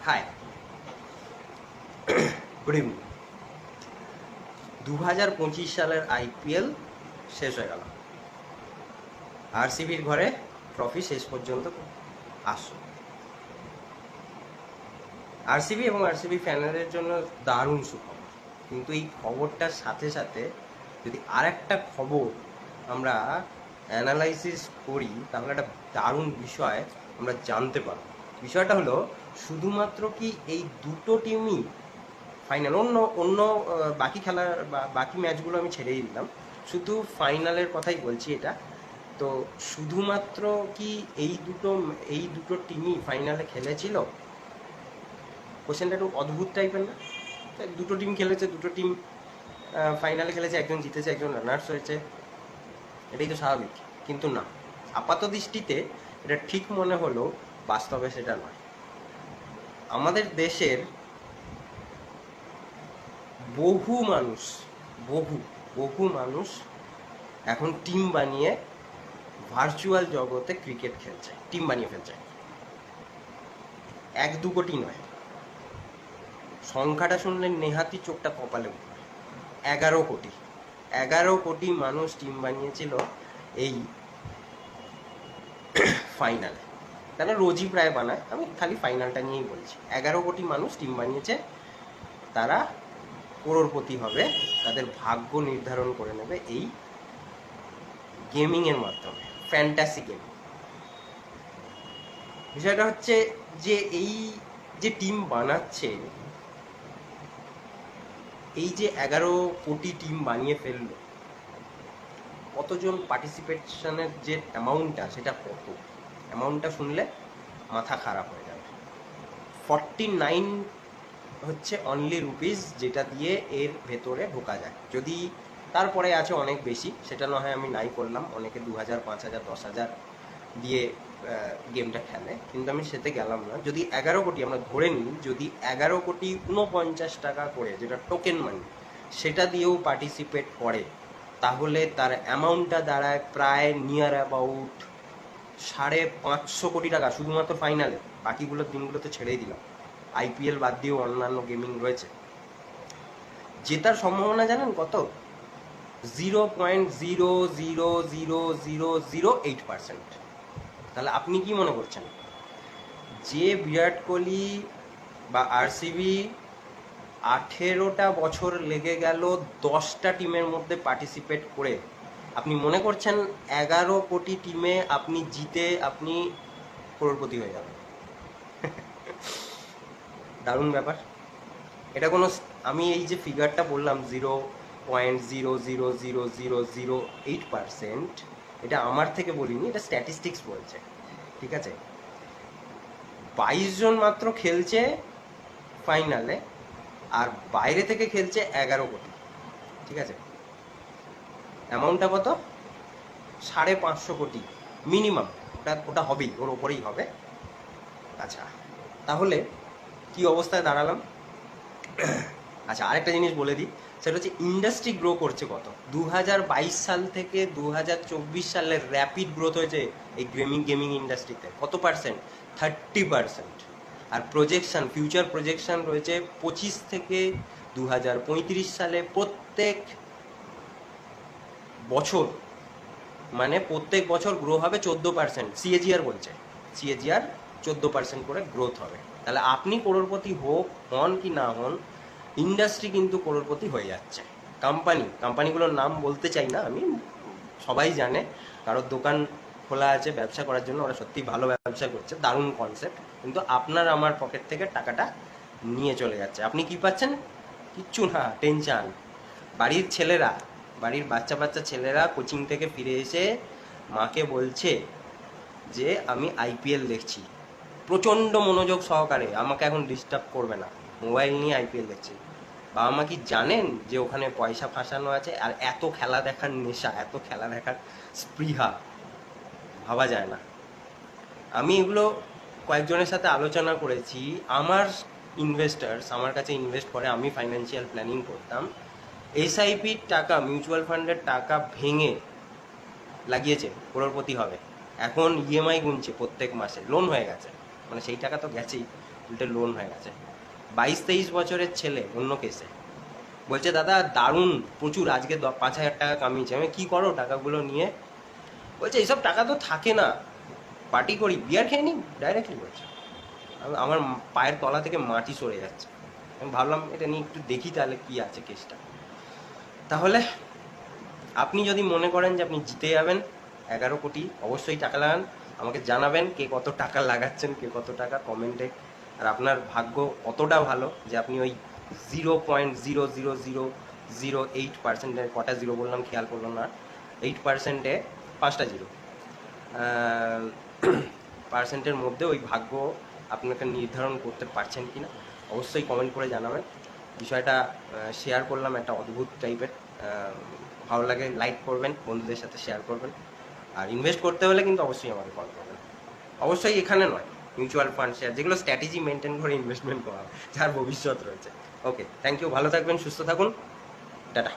High, good evening. 2025 সালের IPL শেষ হয়ে গেল। আরসিবির ঘরে ট্রফি শেষ পর্যন্ত আসলো। আরসিবি এবং আরসিবি ফ্যানদের জন্য দারুণ সুখবর, কিন্তু এই খবরটার সাথে সাথে যদি আর একটা খবর আমরা অ্যানালাইসিস করি তাহলে একটা দারুণ বিষয় আমরা জানতে পারব। বিষয়টা হলো শুধুমাত্র কি এই দুটো টিমই ফাইনাল, অন্য অন্য বাকি খেলার বা বাকি ম্যাচগুলো আমি ছেড়েই দিলাম, শুধু ফাইনালের কথাই বলছি এটা। তো শুধুমাত্র কি এই দুটো টিমই ফাইনালে খেলেছিল? কোশ্চেনটা একটু অদ্ভুত টাইপের না? দুটো টিম খেলেছে, দুটো টিম ফাইনালে খেলেছে, একজন জিতেছে একজন রানার্স হয়েছে, এটাই তো স্বাভাবিক। কিন্তু না, আপাত দৃষ্টিতে এটা ঠিক মনে হলো, বাস্তবে সেটা নয়। আমাদের দেশের বহু মানুষ বহু বহু মানুষ এখন টিম বানিয়ে ভার্চুয়াল জগতে ক্রিকেট খেলছে, টিম বানিয়ে ফেলছে। 1-2 কোটি নয়, সংখ্যাটা শুনলে নেহাতি চোখটা কপালে উঠবে। 11 কোটি 11 কোটি মানুষ টিম বানিয়েছিল এই ফাইনালে। তাহলে রোজই প্রায় বানায়, আমি খালি ফাইনালটা নিয়েই বলছি। 11 কোটি মানুষ টিম বানিয়েছে, তারা করোড়পতি হবে, তাদের ভাগ্য নির্ধারণ করে নেবে এই গেমিংয়ের মাধ্যমে, ফ্যান্টাসি গেম। বিষয়টা হচ্ছে যে এই যে টিম বানাচ্ছে, এই যে 11 কোটি টিম বানিয়ে ফেললো, কতজন পার্টিসিপেশনের যে অ্যামাউন্টটা, সেটা কত? অ্যামাউন্টটা শুনলে মাথা খারাপ হয়ে যাবে। 49 হচ্ছে অনলি রুপিস, যেটা দিয়ে এর ভেতরে ঢোকা যায়। যদি তারপরে আছে অনেক বেশি, সেটা না হয় আমি নাই করলাম, অনেকে 2000, 5000, 10,000 দিয়ে গেমটা খেলে, কিন্তু আমি সেতে গেলাম না। যদি 11 কোটি আমরা ধরে নিই, যদি 11 কোটি 49 টাকা করে, যেটা টোকেন মানি, সেটা দিয়েও পার্টিসিপেট করে, তাহলে তার অ্যামাউন্টটা দাঁড়ায় প্রায় নিয়ার অ্যাবাউট 550 কোটি টাকা, শুধুমাত্র ফাইনালে। বাকিগুলোর দিনগুলোতে ছেড়েই দিলাম, আইপিএল বাদ দিয়েও অন্যান্য গেমিং রয়েছে। জেতার সম্ভাবনা জানেন কত? 0.0000008%। তাহলে আপনি কি মনে করছেন, যে বিরাট কোহলি বা আরসিবি 18টা বছর লেগে গেল 10টা টিমের মধ্যে পার্টিসিপেট করে, আপনি মনে করছেন 11 কোটি টিমে আপনি জিতে আপনি করোড়পতি হয়ে যাবেন? দারুণ ব্যাপার। এটা কোনো, আমি এই যে ফিগারটা বললাম 0.0000008%, এটা আমার থেকে বলিনি, এটা স্ট্যাটিস্টিক্স বলছে, ঠিক আছে? 22 জন মাত্র খেলছে ফাইনালে, আর বাইরে থেকে খেলছে 11 কোটি, ঠিক আছে? অ্যামাউন্টটা কত? 550 কোটি মিনিমাম। ওটা হবেই, ওর ওপরেই হবে। আচ্ছা, তাহলে কি অবস্থায় দাঁড়ালাম? আচ্ছা, আরেকটা জিনিস বলে দিই, সেটা হচ্ছে ইন্ডাস্ট্রি গ্রো করছে কত। 2022 সাল থেকে 2024 সালের র্যাপিড গ্রোথ হয়েছে এই গেমিং ইন্ডাস্ট্রিতে। কত পার্সেন্ট? 30%। আর প্রজেকশন, ফিউচার প্রজেকশন রয়েছে 25 থেকে 2035 সালে প্রত্যেক বছর, মানে প্রত্যেক বছর গ্রো হবে 14%। সিএজিআর বলছে, সিএজিআর 14% করে গ্রোথ হবে। তাহলে আপনি করোড়পতি হন কি না হন, ইন্ডাস্ট্রি কিন্তু করোড়পতি হয়ে যাচ্ছে। কোম্পানিগুলোর নাম বলতে চাই না আমি, সবাই জানে। কারোর দোকান খোলা আছে ব্যবসা করার জন্য, ওরা সত্যি ভালো ব্যবসা করছে, দারুণ কনসেপ্ট, কিন্তু আপনার আমার পকেট থেকে টাকাটা নিয়ে চলে যাচ্ছে। আপনি কি পাচ্ছেন? কিচ্ছু না, টেনশন। বাড়ির বাচ্চা ছেলেরা কোচিং থেকে ফিরে এসে মাকে বলছে যে আমি আইপিএল দেখছি, প্রচণ্ড মনোযোগ সহকারে, আমাকে এখন ডিস্টার্ব করবে না, মোবাইল নিয়ে আইপিএল দেখছি। বাবা মা কি জানেন যে ওখানে পয়সা ফাঁসানো আছে? আর এত খেলা দেখার নেশা, এত খেলা দেখার স্পৃহা, ভাবা যায় না। আমি এগুলো কয়েকজনের সাথে আলোচনা করেছি। আমার ইনভেস্টার্স আমার কাছে ইনভেস্ট করে, আমি ফাইন্যান্সিয়াল প্ল্যানিং করতাম, এসআইপির টাকা, মিউচুয়াল ফান্ডের টাকা ভেঙে লাগিয়েছে, করোড়পতি হবে। এখন ইএমআই গুনছে প্রত্যেক মাসে, লোন হয়ে গেছে, মানে সেই টাকা তো গেছেই, উল্টে লোন হয়ে গেছে। 22-23 বছরের ছেলে অন্য কেসে বলছে দাদা দারুণ প্রচুর আজকে 5,000 টাকা কামিয়েছে। আমি কি করো টাকাগুলো নিয়ে? বলছে এইসব টাকা তো থাকে না, পার্টি করি, বিয়ার খেয়ে নিই, ডাইরেক্টলি বলছে। আমার পায়ের তলা থেকে মাটি সরে যাচ্ছে। আমি ভাবলাম এটা নিয়ে একটু দেখি তাহলে কি আছে কেসটা। তাহলে আপনি যদি মনে করেন যে আপনি জিতে যাবেন 11 কোটি, অবশ্যই টাকা লাগান। আমাকে জানাবেন কে কত টাকা লাগাচ্ছেন, কে কত টাকা, কমেন্টে। আর আপনার ভাগ্য অতটা ভালো যে আপনি ওই 0.00008%, কটা জিরো বললাম খেয়াল করলাম না, 8%-এ 5টা জিরো পার্সেন্টের মধ্যে ওই ভাগ্য আপনাকে নির্ধারণ করতে পারছেন কি না অবশ্যই কমেন্ট করে জানাবেন। বিষয়টা শেয়ার করলাম, একটা অদ্ভুত টাইপের। ভালো লাগে লাইক করবেন, বন্ধুদের সাথে শেয়ার করবেন। আর ইনভেস্ট করতে হলে কিন্তু অবশ্যই আমাকে কল করবেন। অবশ্যই এখানে নয়, মিউচুয়াল ফান্ড, শেয়ার, যেগুলো স্ট্র্যাটেজি মেনটেন করে ইনভেস্টমেন্ট করা, যার ভবিষ্যৎ রয়েছে। ওকে, থ্যাংক ইউ, ভালো থাকবেন, সুস্থ থাকুন, টাটা।